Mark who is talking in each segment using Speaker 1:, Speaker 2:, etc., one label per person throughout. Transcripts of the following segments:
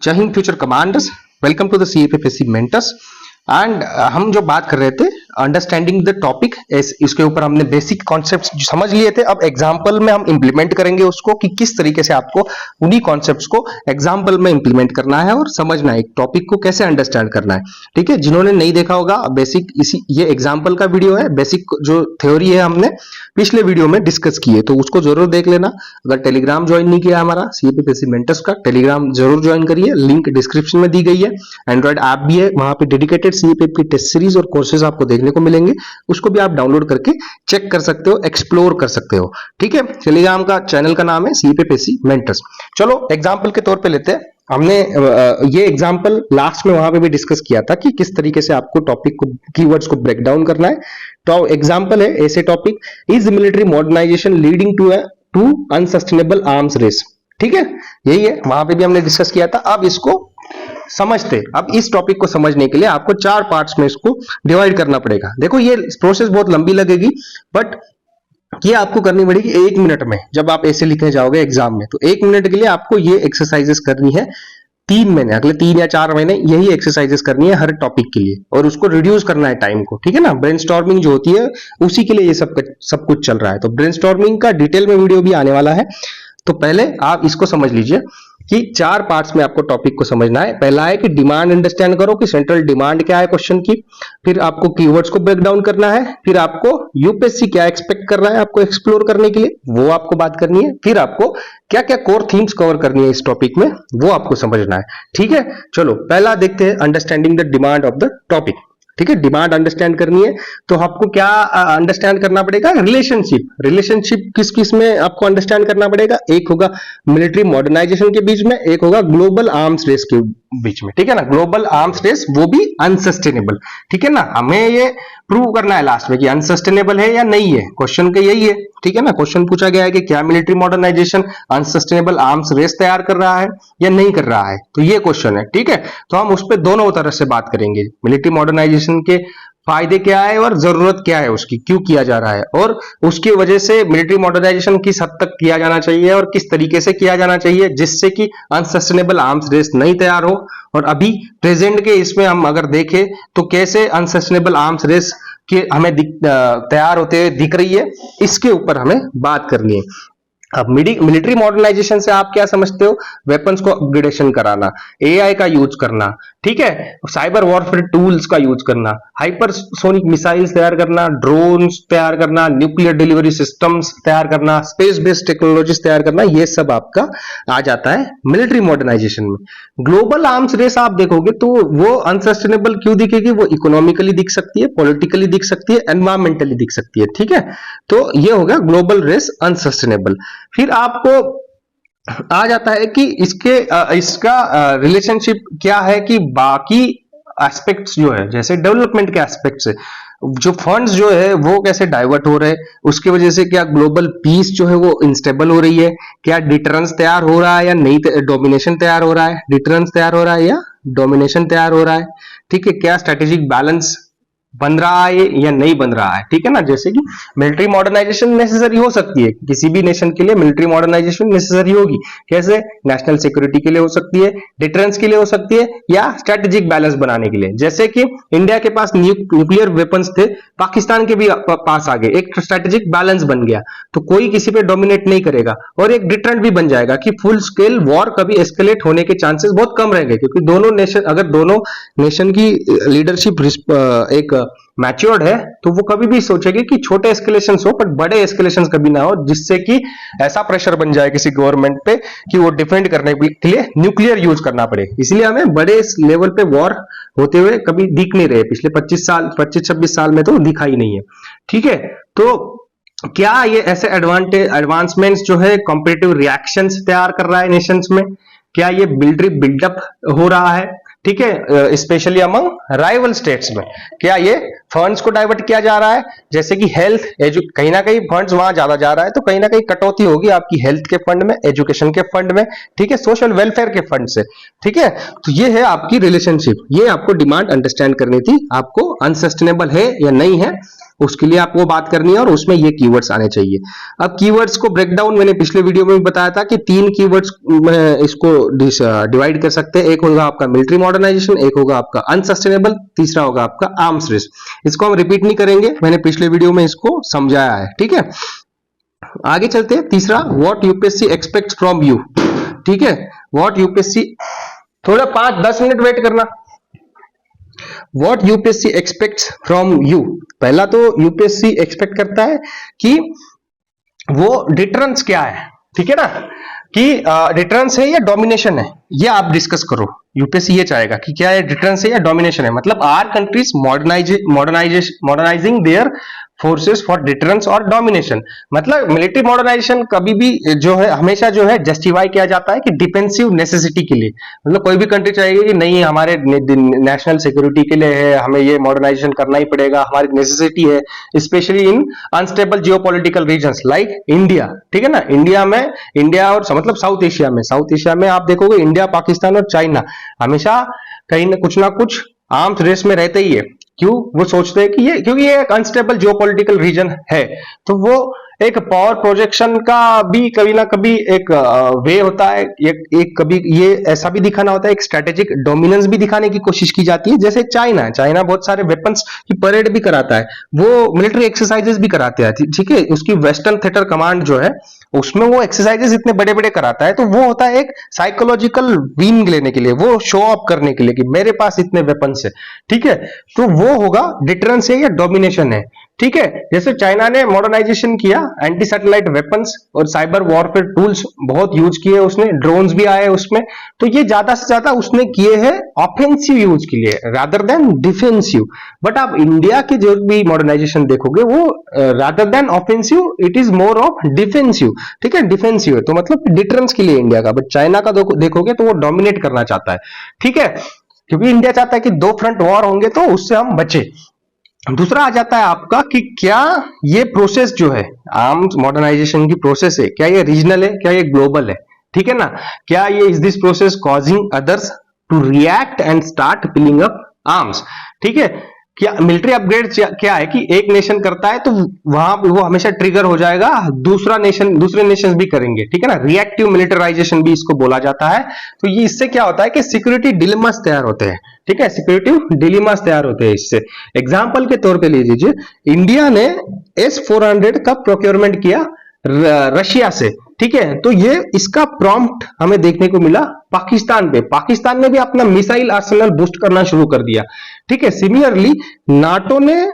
Speaker 1: जय Hind future commanders, welcome to the CAPFSC mentors. And हम जो बात कर रहे थे अंडरस्टैंडिंग द टॉपिक, इसके ऊपर हमने बेसिक कॉन्सेप्ट्स समझ लिए थे। अब एग्जांपल में हम इंप्लीमेंट करेंगे उसको कि किस तरीके से आपको उन्हीं कॉन्सेप्ट्स को एग्जांपल में इंप्लीमेंट करना है और समझना है, एक टॉपिक को कैसे अंडरस्टैंड करना है। ठीक है, जिन्होंने नहीं देखा होगा बेसिक, इसी ये एग्जाम्पल का वीडियो है। बेसिक जो थ्योरी है हमने पिछले वीडियो में डिस्कस की है, तो उसको जरूर देख लेना। अगर टेलीग्राम ज्वाइन नहीं किया हमारा सीएपीएफएससी मेंटर्स का, टेलीग्राम जरूर ज्वाइन करिए, लिंक डिस्क्रिप्शन में दी गई है। एंड्रॉइड ऐप भी है, वहां पे डेडिकेटेड सीएपीएफ की टेस्ट सीरीज और कोर्सेज आपको देखने को मिलेंगे, उसको भी आप डाउनलोड करके चेक कर सकते हो, एक्सप्लोर कर सकते हो। ठीक है, टेलीग्राम का चैनल का नाम है सीएपीएफएससी मेंटर्स। चलो एग्जांपल के तौर पे लेते हैं। हमने ये एग्जांपल लास्ट में वहां पे भी डिस्कस किया था कि किस तरीके से आपको टॉपिक को, कीवर्ड्स को ब्रेक डाउन करना है। तो एग्जांपल है ऐसे topic, is military modernisation leading to unsustainable arms race. ठीक है, यही है, वहां पे भी हमने डिस्कस किया था। अब इसको समझते, अब इस टॉपिक को समझने के लिए आपको 4 पार्ट्स में इसको डिवाइड करना पड़ेगा। देखो ये प्रोसेस बहुत लंबी लगेगी, बट ये आपको करनी पड़ेगी 1 मिनट में। जब आप ऐसे लिखने जाओगे एग्जाम में, तो 1 मिनट के लिए आपको ये एक्सरसाइजेस करनी है। 3 महीने, अगले 3 या 4 महीने यही एक्सरसाइजेस करनी है हर टॉपिक के लिए, और उसको रिड्यूस करना है टाइम को। ठीक है ना, ब्रेनस्टॉर्मिंग जो होती है उसी के लिए ये सब कुछ चल रहा है। तो ब्रेनस्टॉर्मिंग का डिटेल में वीडियो भी आने वाला है। तो पहले आप इसको समझ लीजिए कि 4 पार्ट्स में आपको टॉपिक को समझना है। पहला है कि डिमांड अंडरस्टैंड करो कि सेंट्रल डिमांड क्या है क्वेश्चन की। फिर आपको कीवर्ड्स को ब्रेक डाउन करना है। फिर आपको यूपीएससी क्या एक्सपेक्ट कर रहा है आपको एक्सप्लोर करने के लिए, वो आपको बात करनी है। फिर आपको क्या क्या कोर थीम्स कवर करनी है इस टॉपिक में, वो आपको समझना है। ठीक है, चलो पहला देखते हैं, understanding the demand of the topic. ठीक है, डिमांड अंडरस्टैंड करनी है तो आपको क्या अंडरस्टैंड करना पड़ेगा, रिलेशनशिप किस किस में आपको अंडरस्टैंड करना पड़ेगा। एक होगा मिलिट्री मॉडर्नाइजेशन के बीच में, एक होगा ग्लोबल आर्म्स रेस के बीच में। ठीक है ना, ग्लोबल आर्म्स रेस वो भी अनसस्टेनेबल। ठीक है ना, हमें ये प्रूव करना है लास्ट में कि अनसस्टेनेबल है या नहीं है, क्वेश्चन का यही है। ठीक है ना, क्वेश्चन पूछा गया है कि क्या military modernisation unsustainable arms race तैयार कर रहा है या नहीं कर रहा है, तो ये क्वेश्चन है। ठीक है, तो हम उस पर दोनों तरह से बात करेंगे, मिलिट्री मॉडर्नाइजेशन के फायदे क्या है और जरूरत क्या है उसकी, क्यों किया जा रहा है, और उसकी वजह से मिलिट्री मॉडर्नाइजेशन किस हद तक किया जाना चाहिए और किस तरीके से किया जाना चाहिए जिससे कि अनसस्टेनेबल आर्म्स रेस नहीं तैयार हो। और अभी प्रेजेंट के इसमें हम अगर देखें तो कैसे अनसस्टेनेबल आर्म्स रेस के हमें तैयार होते हुए दिख रही है, इसके ऊपर हमें बात करनी है। अब मिलिट्री मॉडर्नाइजेशन से आप क्या समझते हो, वेपन्स को अपग्रेडेशन कराना, एआई का यूज करना, ठीक है, साइबर वॉरफेयर टूल्स का यूज करना, हाइपरसोनिक मिसाइल्स तैयार करना, ड्रोन्स तैयार करना, न्यूक्लियर डिलीवरी सिस्टम्स तैयार करना, स्पेस बेस्ड टेक्नोलॉजीज तैयार करना, ये सब आपका आ जाता है मिलिट्री मॉडर्नाइजेशन में। ग्लोबल आर्म्स रेस आप देखोगे तो वो अनसस्टेनेबल क्यों दिखेगी, वो इकोनॉमिकली दिख सकती है, पॉलिटिकली दिख सकती है, एनवायरमेंटली दिख सकती है। ठीक है, तो ये हो गया ग्लोबल रेस अनसस्टेनेबल। फिर आपको आ जाता है कि इसका रिलेशनशिप क्या है कि बाकी एस्पेक्ट्स जो है, जैसे डेवलपमेंट के एस्पेक्ट्स है, जो फंड्स जो है वो कैसे डाइवर्ट हो रहे हैं, उसकी वजह से क्या ग्लोबल पीस जो है वो इनस्टेबल हो रही है, क्या डिटरेंस तैयार हो रहा है या नहीं, डोमिनेशन तैयार हो रहा है, डिटरेंस तैयार हो रहा है या डोमिनेशन तैयार हो रहा है। ठीक है, क्या स्ट्रेटेजिक बैलेंस बन रहा है या नहीं बन रहा है। ठीक है ना, जैसे कि मिलिट्री मॉडर्नाइजेशन नेसेसरी हो सकती है, किसी भी नेशन के लिए मिलिट्री मॉडर्नाइजेशन नेसेसरी होगी। कैसे, नेशनल सिक्योरिटी के लिए हो सकती है, डिफरेंस के लिए हो सकती है, या स्ट्रेटेजिक बैलेंस बनाने के लिए। जैसे कि इंडिया के पास न्यूक्लियर वेपन्स थे, पाकिस्तान के भी पास आ गए, एक स्ट्रेटेजिक बैलेंस बन गया, तो कोई किसी पे डोमिनेट नहीं करेगा, और एक डिटरेंट भी बन जाएगा कि फुल स्केल वॉर कभी एस्केलेट होने के चांसेस बहुत कम रहेंगे, क्योंकि दोनों नेशन, अगर दोनों नेशन की लीडरशिप एक मैच्योर्ड है तो वो कभी भी सोचेगी कि छोटे एस्केलेशंस हो पर बड़े एस्केलेशंस कभी ना हो, जिससे कि ऐसा प्रेशर बन जाए किसी गवर्नमेंट पे कि वो डिफेंड करने के लिए न्यूक्लियर यूज करना पड़े। इसलिए हमें बड़े लेवल पे वॉर होते हुए कभी दिख नहीं रहे, पिछले 25-26 साल में तो दिखा ही नहीं है। ठीक है, तो क्या ये ऐसे एडवांसमेंट्स जो है कॉम्पिटिटिव रिएक्शंस तैयार कर रहा है नेशंस में, क्या ये मिलिट्री बिल्डअप हो रहा है, ठीक है, स्पेशली अमंग राइवल स्टेट्स में, क्या ये फंड्स को डाइवर्ट किया जा रहा है, जैसे कि हेल्थ, कहीं ना कहीं फंड्स वहां ज्यादा जा रहा है तो कहीं ना कहीं कटौती होगी आपकी हेल्थ के फंड में, एजुकेशन के फंड में, ठीक है, सोशल वेलफेयर के फंड से। ठीक है, तो ये है आपकी रिलेशनशिप, ये आपको डिमांड अंडरस्टैंड करनी थी, आपको अनसस्टेनेबल है या नहीं है उसके लिए आपको बात करनी है और उसमें ये कीवर्ड्स आने चाहिए। अब कीवर्ड्स को ब्रेक डाउन मैंने पिछले वीडियो में भी बताया था कि 3 कीवर्ड्स में इसको डिवाइड कर सकते हैं। एक होगा आपका मिलिट्री मॉडर्नाइजेशन, एक होगा आपका अनसस्टेनेबल, तीसरा होगा आपका आर्म्स रेस। इसको हम रिपीट नहीं करेंगे, मैंने पिछले वीडियो में इसको समझाया है, ठीक है। आगे चलते हैं। तीसरा, what UPSC aspects from you, ठीक है। व्हाट यूपीएससी, थोड़ा 5-10 मिनट वेट करना। What UPSC aspects from you, पहला तो यूपीएससी एक्सपेक्ट करता है कि वो डिटरेंस क्या है, ठीक है ना, कि डिटरेंस है या डोमिनेशन है, ये आप डिस्कस करो। यूपीएससी ये चाहेगा कि क्या ये डिटरेंस है या डोमिनेशन है, मतलब are countries modernising their forces for deterrence और डोमिनेशन। मतलब मिलिट्री मॉडर्नाइजेशन कभी भी जो है हमेशा जो है जस्टिफाई किया जाता है कि डिफेंसिव नेसेसिटी के लिए, मतलब कोई भी कंट्री चाहेगी कि नहीं हमारे नेशनल सिक्योरिटी के लिए है, हमें ये मॉडर्नाइजेशन करना ही पड़ेगा, हमारी नेसेसिटी है, specially in unstable geopolitical regions like India, ठीक है ना। इंडिया और मतलब साउथ एशिया में आप देखोगे इंडिया, पाकिस्तान और चाइना हमेशा कहीं ना कुछ आर्म्स रेस में रहते ही है। क्यों? वो सोचते हैं कि क्योंकि ये एक अनस्टेबल जियोपॉलिटिकल रीजन है, तो वो एक पावर प्रोजेक्शन का भी कभी ना कभी एक वे होता है, एक कभी ये ऐसा भी दिखाना होता है, एक स्ट्रेटेजिक डोमिनेंस भी दिखाने की कोशिश की जाती है। जैसे चाइना बहुत सारे वेपन्स की परेड भी कराता है, वो मिलिट्री एक्सरसाइजेस भी कराते हैं, ठीक है। उसकी वेस्टर्न थिएटर कमांड जो है उसमें वो एक्सरसाइजेस इतने बड़े बड़े कराता है, तो वो होता है एक साइकोलॉजिकल विन लेने के लिए, वो शो ऑफ करने के लिए कि मेरे पास इतने वेपन्स है, ठीक है। तो वो होगा डिटरेंस है या डोमिनेशन है, ठीक है। जैसे चाइना ने मॉडर्नाइजेशन किया, एंटी सैटेलाइट वेपन्स और साइबर वॉरफेयर टूल्स बहुत यूज किए उसने, ड्रोन्स भी आए उसमें, तो ये ज्यादा से ज्यादा उसने किए हैं ऑफेंसिव यूज के लिए रादर देन डिफेंसिव। बट आप इंडिया के जो भी मॉडर्नाइजेशन देखोगे वो rather than offensive it is more of defensive, ठीक है, डिफेंसिव है, तो मतलब डिटरेंस के लिए इंडिया का। बट चाइना का देखोगे तो वो डोमिनेट करना चाहता है, ठीक है, क्योंकि इंडिया चाहता है कि 2 फ्रंट वॉर होंगे तो उससे हम बचे। दूसरा आ जाता है आपका कि क्या ये प्रोसेस जो है आर्म्स मॉडर्नाइजेशन की प्रोसेस है, क्या ये रीजनल है, क्या ये ग्लोबल है, ठीक है ना। क्या ये is this process causing others to react and start piling up arms, ठीक है। क्या मिलिट्री अपग्रेड क्या है कि एक नेशन करता है तो वहां पे वो हमेशा ट्रिगर हो जाएगा, दूसरे नेशन भी करेंगे, ठीक है ना। रिएक्टिव मिलिटराइजेशन भी इसको बोला जाता है। तो ये इससे क्या होता है कि सिक्योरिटी डिलेमास तैयार होते हैं, ठीक है, सिक्योरिटी डिलेमास तैयार होते हैं इससे। एग्जांपल के तौर पे ले लीजिए, इंडिया ने S-400 का प्रोक्योरमेंट किया रशिया से, ठीक है, तो ये इसका प्रॉम्प्ट हमें देखने को मिला पाकिस्तान ने भी अपना मिसाइल आर्सेनल बूस्ट करना शुरू कर दिया, ठीक है। सिमिलरली नाटो ने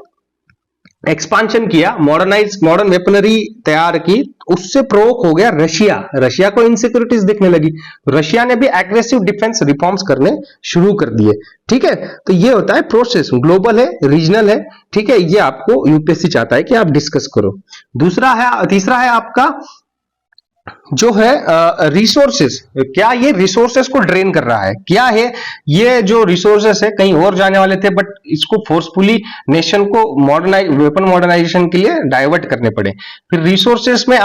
Speaker 1: एक्सपांशन किया, मॉडर्न वेपनरी तैयार की, उससे प्रोवोक हो गया रशिया को इनसिक्योरिटीज दिखने लगी, रशिया ने भी एग्रेसिव डिफेंस रिफॉर्म्स करने शुरू कर दिए, ठीक है। तो ये होता है प्रोसेस, ग्लोबल है, रीजनल है, ठीक है, ये आपको यूपीएससी चाहता है कि आप डिस्कस करो। तीसरा है आपका जो है रिसोर्सेस, क्या ये रिसोर्सेस को ड्रेन कर रहा है, क्या है ये जो रिसोर्सेस है कहीं और जाने वाले थे बट इसको फोर्सफुली नेशन को वेपन मॉडर्नाइजेशन के लिए डाइवर्ट करने पड़े। फिर रिसोर्सेस में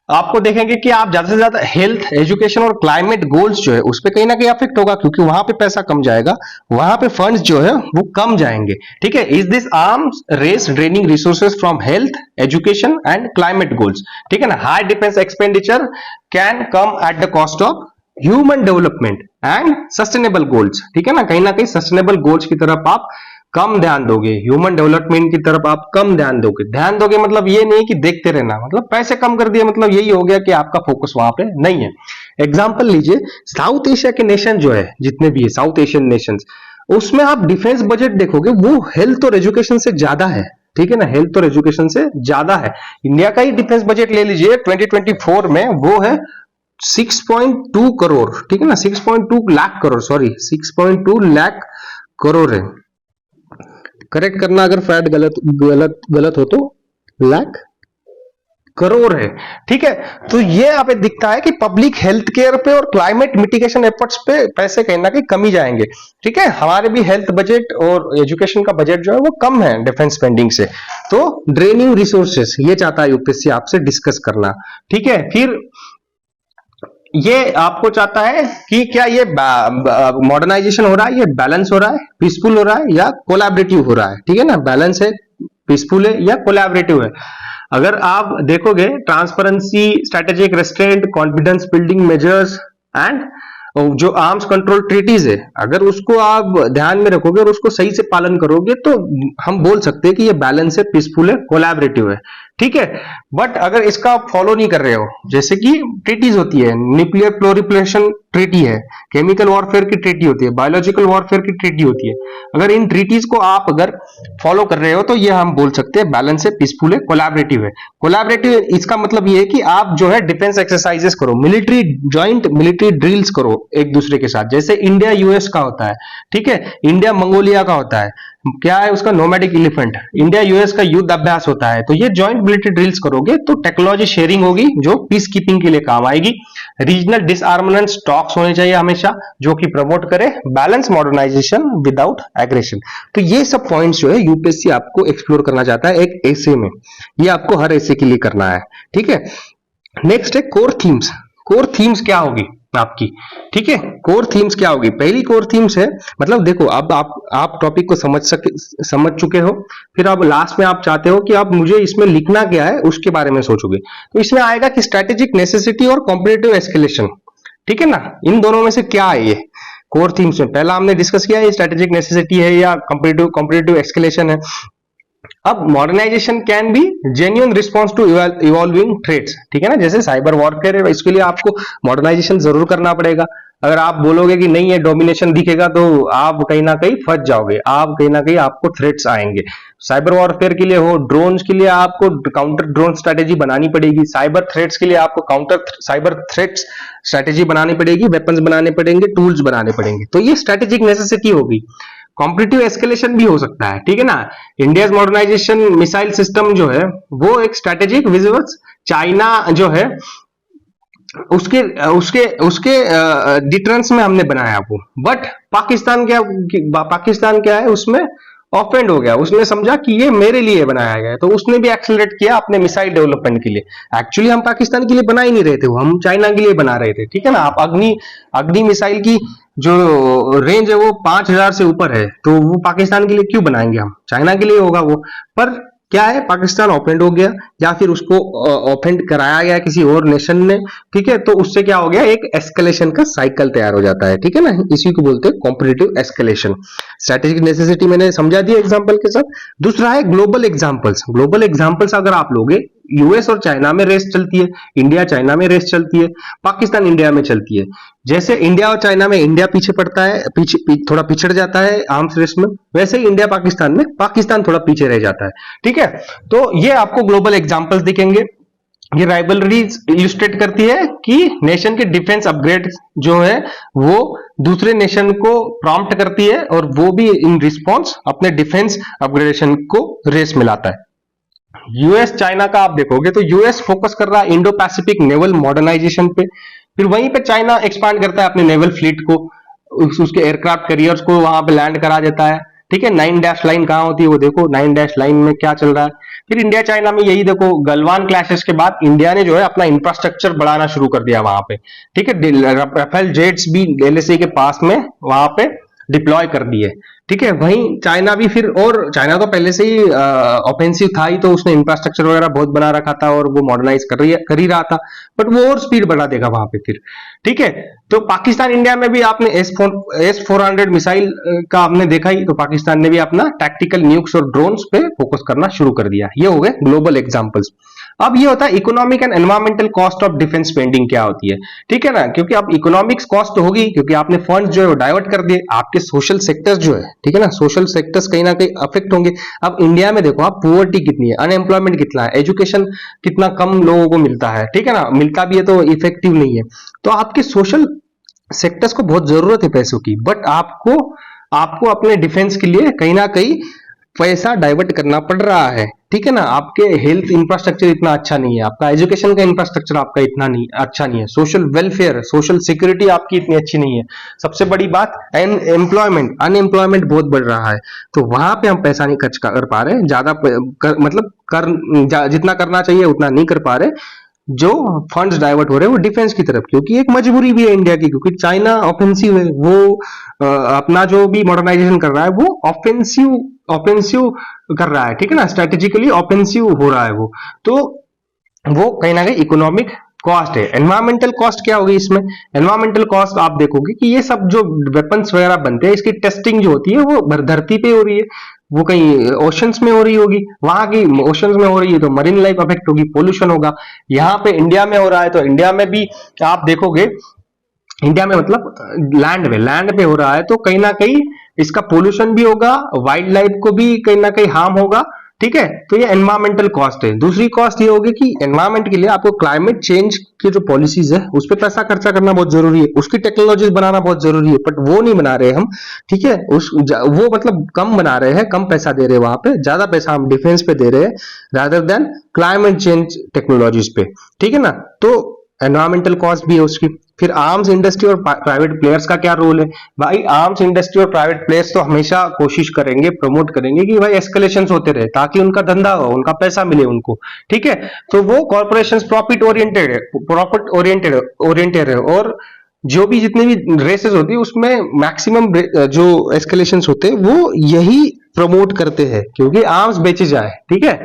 Speaker 1: आपको देखेंगे कि आप ज्यादा से ज्यादा हेल्थ, एजुकेशन और क्लाइमेट गोल्स जो है उस पर कहीं ना कहीं अफेक्ट होगा, क्योंकि वहां पे पैसा कम जाएगा, वहां पे फंड्स जो है वो कम जाएंगे, ठीक है। Is this arms race draining resources from health, education and climate goals, ठीक है ना। High defence expenditure can come at the cost of human development and sustainable goals, ठीक है ना। कहीं सस्टेनेबल गोल्स की तरफ आप कम ध्यान दोगे, ह्यूमन डेवलपमेंट की तरफ आप कम ध्यान दोगे मतलब ये नहीं कि देखते रहना, मतलब पैसे कम कर दिए मतलब यही हो गया कि आपका फोकस वहां पे नहीं है। एग्जांपल लीजिए, साउथ एशिया के नेशन जो है, जितने भी है साउथ एशियन नेशंस, उसमें आप डिफेंस बजट देखोगे वो हेल्थ और एजुकेशन से ज्यादा है, ठीक है ना, हेल्थ और एजुकेशन से ज्यादा है। इंडिया का ही डिफेंस बजट ले लीजिए 2024 में, वो है 6.2 करोड़, ठीक है ना, 6.2 लाख करोड़, सॉरी 6.2 लाख करोड़ है, करेक्ट करना अगर फैट गलत हो तो, लाख करोड़ है, ठीक है। तो ये यहाँ पे दिखता है कि पब्लिक हेल्थ केयर पे और क्लाइमेट मिटिगेशन एफर्ट्स पे पैसे कहीं ना कहीं कमी जाएंगे, ठीक है। हमारे भी हेल्थ बजट और एजुकेशन का बजट जो है वो कम है डिफेंस स्पेंडिंग से, तो ड्रेनिंग रिसोर्सेस ये चाहता है यूपीएससी आपसे डिस्कस करना, ठीक है। फिर ये आपको चाहता है कि क्या ये मॉडर्नाइजेशन हो रहा है, ये बैलेंस हो रहा है, पीसफुल हो रहा है या कोलैबोरेटिव हो रहा है, ठीक है ना। बैलेंस है, पीसफुल है या कोलैबोरेटिव है। अगर आप देखोगे transparency, strategic restaurant, confidence building measures and जो आर्म्स कंट्रोल ट्रीटीज है, अगर उसको आप ध्यान में रखोगे और उसको सही से पालन करोगे तो हम बोल सकते हैं कि ये बैलेंस है, पीसफुल है, कोलैबोरेटिव है, ठीक है। बट अगर इसका आप फॉलो नहीं कर रहे हो, जैसे कि ट्रीटीज होती है, न्यूक्लियर प्रोलिफरेशन ट्रीटी है, केमिकल वॉरफेयर की ट्रीटी होती है, बायोलॉजिकल वॉरफेयर की ट्रीटी होती है, अगर इन ट्रीटीज को आप अगर फॉलो कर रहे हो तो ये हम बोल सकते हैं बैलेंस है, पीसफुल है, कोलैबोरेटिव है। कोलैबोरेटिव इसका मतलब ये है कि आप जो है डिफेंस एक्सरसाइजेस करो, मिलिट्री जॉइंट मिलिट्री ड्रिल्स करो एक दूसरे के साथ, जैसे इंडिया यूएस का होता है, ठीक है, इंडिया मंगोलिया का होता है, क्या है उसका नोमैडिक एलिफेंट, इंडिया यूएस का युद्ध अभ्यास होता है। तो ये जॉइंट मिलिट्री ड्रिल्स करोगे तो टेक्नोलॉजी शेयरिंग होगी जो पीस कीपिंग के लिए काम आएगी। रीजनल डिसआर्ममेंट स्टॉक्स होने चाहिए हमेशा, जो कि प्रमोट करे बैलेंस मॉडर्नाइजेशन विदाउट एग्रेशन। तो ये सब पॉइंट्स जो है यूपीएससी आपको एक्सप्लोर करना चाहता है एक एसे में, ये आपको हर एसे के लिए करना है, ठीक है। नेक्स्ट है कोर थीम्स। कोर थीम्स क्या होगी आपकी, ठीक है, कोर थीम्स क्या होगी। पहली कोर थीम्स है, मतलब देखो अब आप टॉपिक को समझ चुके हो, फिर अब लास्ट में आप चाहते हो कि आप मुझे इसमें लिखना क्या है उसके बारे में सोचोगे, तो इसमें आएगा कि स्ट्रेटेजिक नेसेसिटी और कॉम्पिटिटिव एस्केलेशन, ठीक है ना, इन दोनों में से क्या है ये कोर थीम्स में। पहला हमने डिस्कस किया ये स्ट्रेटेजिक नेसेसिटी है या कॉम्पिटिटिव एस्केलेशन है। अब modernisation can be genuine response to evolving threats, ठीक है ना, जैसे साइबर वॉरफेयर है, इसके लिए आपको मॉडर्नाइजेशन जरूर करना पड़ेगा। अगर आप बोलोगे कि नहीं ये डोमिनेशन दिखेगा तो आप कहीं ना कहीं फंस जाओगे, आप कहीं ना कहीं आपको थ्रेट्स आएंगे। साइबर वॉरफेयर के लिए हो, ड्रोन्स के लिए आपको काउंटर ड्रोन स्ट्रेटेजी बनानी पड़ेगी, साइबर थ्रेट्स के लिए आपको काउंटर साइबर थ्रेट्स स्ट्रेटेजी बनानी पड़ेगी, वेपन्स बनाने पड़ेंगे, टूल्स बनाने पड़ेंगे, तो ये स्ट्रेटेजिक नेसेसिटी होगी। कॉम्पिटिटिव एस्केलेशन भी हो सकता है, ठीक है ना, इंडिया मॉडर्नाइजेशन मिसाइल सिस्टम जो है वो एक स्ट्रेटेजिक विजिबल्स, चाइना जो है उसके उसके उसके डिटरेंस में हमने बनाया वो, बट पाकिस्तान क्या है उसमें ऑफेंड हो गया, उसने समझा कि ये मेरे लिए बनाया गया है, तो उसने भी एक्सेलरेट किया अपने मिसाइल डेवलपमेंट के लिए। एक्चुअली हम पाकिस्तान के लिए बना ही नहीं रहे थे, वो हम चाइना के लिए बना रहे थे, ठीक है ना। आप अग्नि मिसाइल की जो रेंज है वो 5000 से ऊपर है, तो वो पाकिस्तान के लिए क्यों बनाएंगे, हम चाइना के लिए होगा वो। पर क्या है, पाकिस्तान ऑफेंड हो गया या फिर उसको ऑफेंड कराया गया किसी और नेशन ने, ठीक है, तो उससे क्या हो गया, एक एस्केलेशन का साइकिल तैयार हो जाता है, ठीक है ना, इसी को बोलते हैं कॉम्पिटिटिव एस्केलेशन। स्ट्रेटेजिक नेसेसिटी मैंने समझा दिया एग्जांपल के साथ। दूसरा है ग्लोबल एग्जांपल्स। ग्लोबल एग्जांपल्स अगर आप लोगे, यूएस और चाइना में रेस चलती है, इंडिया चाइना में रेस चलती है, पाकिस्तान इंडिया में चलती है। जैसे इंडिया और चाइना में इंडिया पीछे पड़ता है, थोड़ा पिछड़ जाता है आर्म्स रेस में, वैसे ही इंडिया पाकिस्तान में पाकिस्तान थोड़ा पीछे रह जाता है, ठीक है। तो ये आपको ग्लोबल एग्जांपल्स दिखेंगे। ये राइवलरीज इलिस्ट्रेट करती है कि नेशन के डिफेंस अपग्रेड जो है वो दूसरे नेशन को प्रॉम्प्ट करती है और वो भी इन रिस्पॉन्स अपने डिफेंस अपग्रेडेशन को रेस मिलाता है। यूएस चाइना का आप देखोगे तो यूएस फोकस कर रहा है इंडो पैसिफिक नेवल मॉडर्नाइजेशन पे, फिर वहीं पे चाइना एक्सपांड करता है अपने नेवल फ्लीट को, उसके एयरक्राफ्ट कैरियर्स को वहां पे लैंड करा देता है, ठीक है। 9 डैश लाइन कहां होती है वो देखो, 9 डैश लाइन में क्या चल रहा है। फिर इंडिया चाइना में यही देखो, गलवान क्लैशेस के बाद इंडिया ने जो है अपना इंफ्रास्ट्रक्चर बढ़ाना शुरू कर दिया वहां पे, ठीक है। राफेल जेट्स भी एलएसी के पास में वहां पे डिप्लॉय कर दिए, ठीक है। वहीं चाइना भी फिर, और चाइना तो पहले से ही ऑफेंसिव था ही, तो उसने इंफ्रास्ट्रक्चर वगैरह बहुत बना रखा था और वो मॉडर्नाइज कर ही रहा था, बट वो और स्पीड बढ़ा देगा वहां पे फिर, ठीक है। तो पाकिस्तान इंडिया में भी आपने S-400 मिसाइल का आपने देखा ही, तो पाकिस्तान ने भी अपना टैक्टिकल न्यूक्स और ड्रोन्स पे फोकस करना शुरू कर दिया। ये हो गए ग्लोबल एग्जांपल्स। अब ये होता है economic and environmental cost of defence spending क्या होती है, ठीक है ना, क्योंकि अब इकोनॉमिक्स कॉस्ट होगी क्योंकि आपने फंड्स जो है वो डाइवर्ट कर दिए, आपके सोशल सेक्टर्स जो है, ठीक है ना, सोशल सेक्टर्स कहीं ना कहीं अफेक्ट होंगे। अब इंडिया में देखो आप, पुअर्टी कितनी है, अनएम्प्लॉयमेंट कितना है, एजुकेशन कितना कम लोगों को मिलता है, ठीक है ना, मिलता भी है तो इफेक्टिव नहीं है। तो आपके सोशल सेक्टर्स को बहुत जरूरत है पैसों की, बट आपको अपने डिफेंस के लिए कहीं ना कहीं पैसा डाइवर्ट करना पड़ रहा है, ठीक है ना। आपके हेल्थ इंफ्रास्ट्रक्चर इतना अच्छा नहीं है, आपका एजुकेशन का इंफ्रास्ट्रक्चर आपका इतना नहीं अच्छा नहीं है, सोशल वेलफेयर, सोशल सिक्योरिटी आपकी इतनी अच्छी नहीं है। सबसे बड़ी बात अनएम्प्लॉयमेंट बहुत बढ़ रहा है, तो वहां पे हम पैसा नहीं खर्च कर पा रहे, जितना करना चाहिए उतना नहीं कर पा रहे। जो फंड्स डाइवर्ट हो रहे हैं वो डिफेंस की तरफ, क्योंकि एक मजबूरी भी है इंडिया की, क्योंकि चाइना ऑफेंसिव है, वो अपना जो भी मॉडर्नाइजेशन कर रहा है वो ऑफेंसिव ऑफेंसिव कर रहा है, ठीक है ना, स्ट्रेटेजिकली ऑफेंसिव हो रहा है वो। तो वो कहीं ना कहीं इकोनॉमिक कॉस्ट है। एनवायरमेंटल कॉस्ट क्या होगी इसमें? एनवायरमेंटल कॉस्ट आप देखोगे कि ये सब जो वेपन्स वगैरह बनते हैं इसकी टेस्टिंग जो होती है वो धरती पे हो रही है, वो कहीं ओशंस में हो रही होगी, वहां की ओशंस में हो रही है तो मरीन लाइफ अफेक्ट होगी, पोल्यूशन होगा। यहाँ पे इंडिया में हो रहा है तो इंडिया में भी आप देखोगे, इंडिया में मतलब लैंड पे हो रहा है तो कहीं ना कहीं इसका पोल्यूशन भी होगा, वाइल्ड लाइफ को भी कहीं ना कहीं हार्म होगा, ठीक है। तो ये एनवायरमेंटल कॉस्ट है। दूसरी कॉस्ट ये होगी कि एनवायरमेंट के लिए आपको क्लाइमेट चेंज की जो पॉलिसीज है उस पर पैसा खर्चा करना बहुत जरूरी है, उसकी टेक्नोलॉजीज बनाना बहुत जरूरी है, बट वो नहीं बना रहे हम, ठीक है। वो मतलब कम बना रहे हैं, कम पैसा दे रहे हैं वहां पे, ज्यादा पैसा हम डिफेंस पे दे रहे हैं rather than climate change technologies पे, ठीक है ना। तो एनवायरमेंटल कॉस्ट भी है उसकी। फिर आर्म्स इंडस्ट्री और प्राइवेट प्लेयर्स का क्या रोल है? भाई आर्म्स इंडस्ट्री और प्राइवेट प्लेयर्स तो हमेशा कोशिश करेंगे, प्रमोट करेंगे कि भाई एस्केलेशंस होते रहे ताकि उनका धंधा हो, उनका पैसा मिले उनको, ठीक है। तो वो कॉर्पोरेशंस प्रॉफिट ओरिएंटेड है, ओरिएंटेड है, और जो भी जितनी भी रेसेस होती है उसमें मैक्सिमम जो एस्केलेशंस होते हैं वो यही प्रमोट करते हैं क्योंकि आर्म्स बेचे जाए, ठीक है।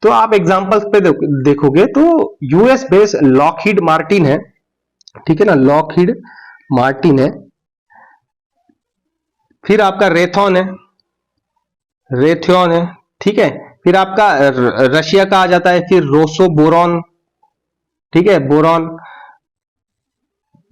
Speaker 1: तो आप एग्जांपल्स पे देखोगे तो यूएस बेस्ड लॉकहीड मार्टिन है, ठीक है ना, लॉकहीड मार्टिन है। फिर आपका रेथॉन है, ठीक है। फिर आपका रशिया का आ जाता है, फिर रोसो बोरॉन, ठीक है, बोरॉन।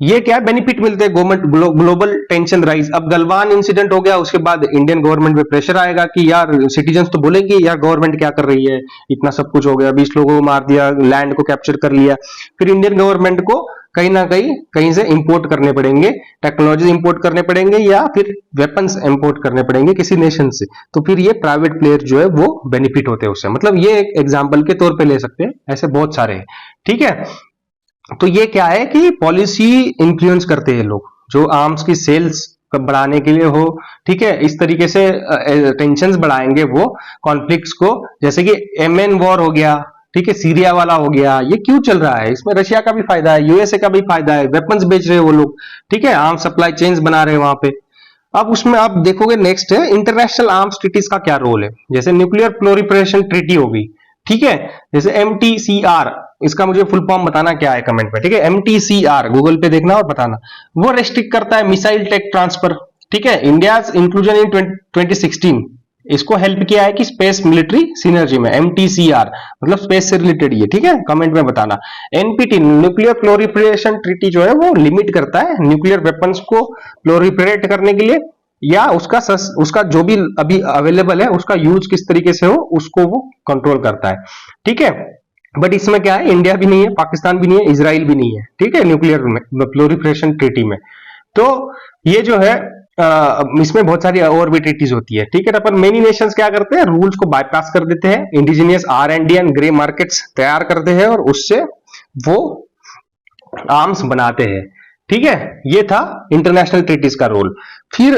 Speaker 1: ये क्या बेनिफिट मिलते हैं गवर्नमेंट, ग्लोबल टेंशन राइज। अब गलवान इंसिडेंट हो गया उसके बाद इंडियन गवर्नमेंट पे प्रेशर आएगा कि यार सिटीजन्स तो बोलेंगे यार गवर्नमेंट क्या कर रही है, इतना सब कुछ हो गया, 20 लोगों को मार दिया, लैंड को कैप्चर कर लिया। फिर इंडियन गवर्नमेंट को कहीं ना कहीं से इंपोर्ट करने पड़ेंगे, टेक्नोलॉजी इंपोर्ट करने पड़ेंगे या फिर वेपन्स इंपोर्ट करने पड़ेंगे किसी नेशन से। तो फिर ये प्राइवेट प्लेयर जो है वो बेनिफिट होते हैं उससे। मतलब ये एक एग्जाम्पल के तौर पर ले सकते हैं, ऐसे बहुत सारे हैं, ठीक है। तो ये क्या है कि पॉलिसी इन्फ्लुएंस करते हैं लोग, जो आर्म्स की सेल्स बढ़ाने के लिए हो, ठीक है, इस तरीके से टेंशंस बढ़ाएंगे वो कॉन्फ्लिक्ट्स को। जैसे कि एमएन वॉर हो गया, ठीक है, सीरिया वाला हो गया, ये क्यों चल रहा है? इसमें रशिया का भी फायदा है, यूएसए का भी फायदा है, वेपन्स बेच रहे हैं वो लोग, ठीक है, आर्म सप्लाई चेन्स बना रहे हैं वहां पे। अब उसमें आप देखोगे नेक्स्ट है इंटरनेशनल आर्म्स ट्रीटीज का क्या रोल है। जैसे न्यूक्लियर प्लोरिफरेशन ट्रीटी होगी, ठीक है, जैसे एमटीसीआर, इसका मुझे फुल फॉर्म बताना क्या है कमेंट में, ठीक है। एमटीसीआर गूगल पे देखना और बताना। वो रेस्ट्रिक्ट करता है मिसाइल टेक ट्रांसफर, ठीक है। इंडिया इंक्लूजन इन 2016 इसको हेल्प किया है कि स्पेस मिलिट्री सिनर्जी में, एमटीसीआर मतलब स्पेस से रिलेटेड ये, ठीक है, कमेंट में बताना। एनपीटी न्यूक्लियर प्लोरिफरेशन ट्रीटी जो है वो लिमिट करता है न्यूक्लियर वेपन्स को प्लोरिफरेट करने के लिए, या उसका जो भी अभी अवेलेबल है उसका यूज किस तरीके से हो उसको वो कंट्रोल करता है, ठीक है। बट इसमें क्या है, इंडिया भी नहीं है, पाकिस्तान भी नहीं है, इजराइल भी नहीं है, ठीक है, न्यूक्लियर प्लोरिफरेशन ट्रीटी में। तो ये जो है इसमें बहुत सारी और भी ट्रीटीज होती है, ठीक है। पर मेनी नेशंस क्या करते हैं, रूल्स को बाईपास कर देते हैं, indigenous R&D and grey markets तैयार करते हैं और उससे वो आर्म्स बनाते हैं, ठीक है। ये था इंटरनेशनल ट्रीटीज का रोल। फिर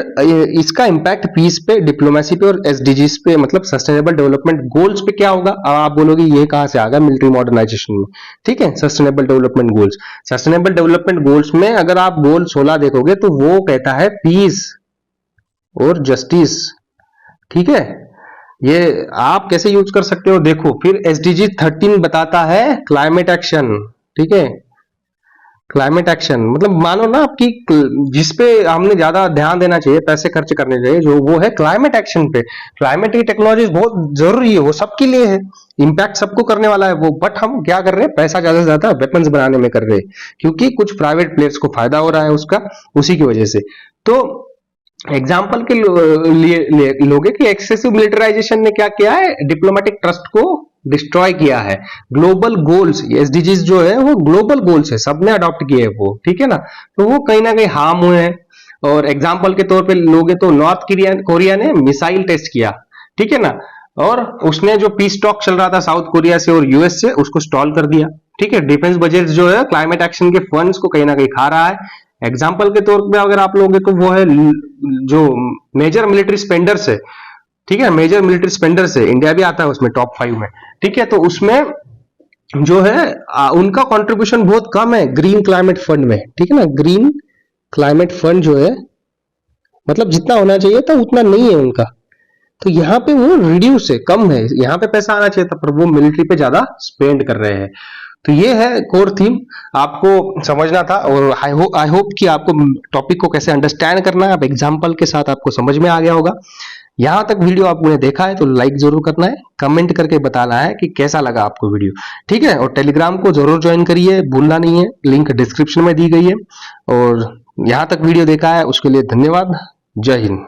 Speaker 1: इसका इंपैक्ट पीस पे, डिप्लोमेसी पे और एसडीजीज पे, मतलब सस्टेनेबल डेवलपमेंट गोल्स पे क्या होगा। अब आप बोलोगे ये कहां से आ गया मिलिट्री मॉडर्नाइजेशन में, ठीक है। Sustainable development goals, sustainable development goals में अगर आप गोल 16 देखोगे तो वो कहता है पीस और जस्टिस, ठीक है। ये आप कैसे यूज कर सकते हो देखो। फिर एसडीजी 13 बताता है क्लाइमेट एक्शन, ठीक है। क्लाइमेट एक्शन मतलब मानो ना आपकी, जिसपे हमने ज्यादा ध्यान देना चाहिए, पैसे खर्च करने चाहिए, जो वो है क्लाइमेट एक्शन पे। क्लाइमेट की टेक्नोलॉजी बहुत जरूरी है, वो सबके लिए है, इंपैक्ट सबको करने वाला है वो। बट हम क्या कर रहे हैं, पैसा ज्यादा से ज्यादा वेपन्स बनाने में कर रहे हैं क्योंकि कुछ प्राइवेट प्लेयर्स को फायदा हो रहा है उसका, उसी की वजह से। तो एग्जाम्पल के लिए लोगे कि एक्सेसिव मिलिटराइजेशन ने क्या किया है, डिप्लोमेटिक ट्रस्ट को डिस्ट्रॉय किया है। ग्लोबल गोल्स, एसडीजीज जो है वो ग्लोबल गोल्स है, सबने अडॉप्ट किए हैं वो, ठीक है ना। तो वो कहीं ना कहीं हार्म हुए हैं। और एग्जाम्पल के तौर पे लोगे तो नॉर्थ कोरिया ने मिसाइल टेस्ट किया, ठीक है ना, और उसने जो पीस टॉक चल रहा था साउथ कोरिया से और यूएस से, उसको स्टॉल कर दिया, ठीक है। डिफेंस बजट जो है क्लाइमेट एक्शन के फंड्स को कहीं ना कहीं खा रहा है। एग्जाम्पल के तौर पे अगर आप लोगे तो वो है जो मेजर मिलिट्री स्पेंडर्स है, ठीक है, मेजर मिलिट्री स्पेंडर्स है, इंडिया भी आता है उसमें टॉप 5 में, ठीक है। तो उसमें जो है उनका कंट्रीब्यूशन बहुत कम है ग्रीन क्लाइमेट फंड में, ठीक है ना। ग्रीन क्लाइमेट फंड जो है मतलब जितना होना चाहिए था उतना नहीं है उनका, तो यहाँ पे वो रिड्यूस है, कम है। यहाँ पे पैसा आना चाहिए था पर वो मिलिट्री पे ज्यादा स्पेंड कर रहे हैं। तो ये है कोर थीम, आपको समझना था। और आई होप कि आपको टॉपिक को कैसे अंडरस्टैंड करना है, आप एग्जाम्पल के साथ आपको समझ में आ गया होगा। यहाँ तक वीडियो आपने देखा है तो लाइक जरूर करना है, कमेंट करके बताना है कि कैसा लगा आपको वीडियो, ठीक है। और टेलीग्राम को जरूर ज्वाइन करिए, भूलना नहीं है, लिंक डिस्क्रिप्शन में दी गई है। और यहाँ तक वीडियो देखा है उसके लिए धन्यवाद। जय हिंद।